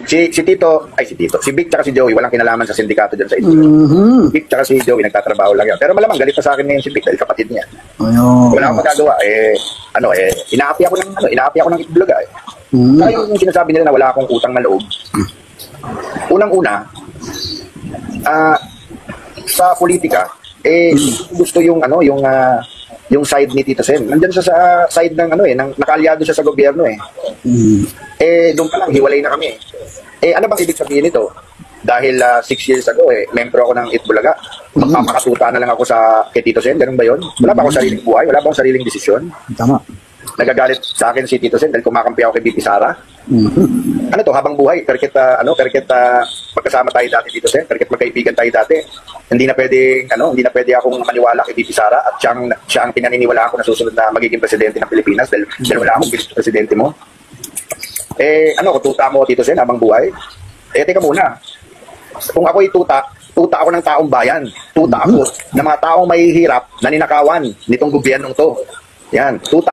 si Tito, si Vic tsaka si Joey, walang kinalaman sa sindikato dyan sa ito. Vic tsaka si Joey, nagtatrabaho lang yan. Pero malamang galit pa sa akin ngayon si Vic dahil kapatid niya. Wala akong magagawa. Inaapi ako ng Itbulaga eh. Kaya yung sinasabi nila na wala akong utang na loob. Unang-una, sa politika, gusto yung side ni Tito Sen. Nandiyan siya sa side ng nakaalyado siya sa gobyerno eh. Doon pa lang hiwalay na kami. Ano bang ibig sabihin nito? Dahil 6 years ago membro ako ng Itbulaga. Magpapakatuta na lang ako kay Tito Sen, ganun ba 'yon? Wala ba akong sariling buhay? Wala ba akong sariling desisyon? Tama. Nagagalit sa akin si Tito Sen dahil kumakampi ako kay BP Sara. Ano to, habang buhay, perket magkasama tayo dati Tito Sen, perket magkaibigan tayo dati. Hindi na pwede akong maniwala kay BP Sara at siya ang pinaniniwalaan ko na susunod na magiging presidente ng Pilipinas dahil wala akong gusto presidente mo. Tuta mo Tito Sen habang buhay? Teka muna. Kung ako'y tuta ako ng taong bayan. Tuta ako ng mga taong mahihirap na ninakawan nitong gobyernong to. Yan, tuta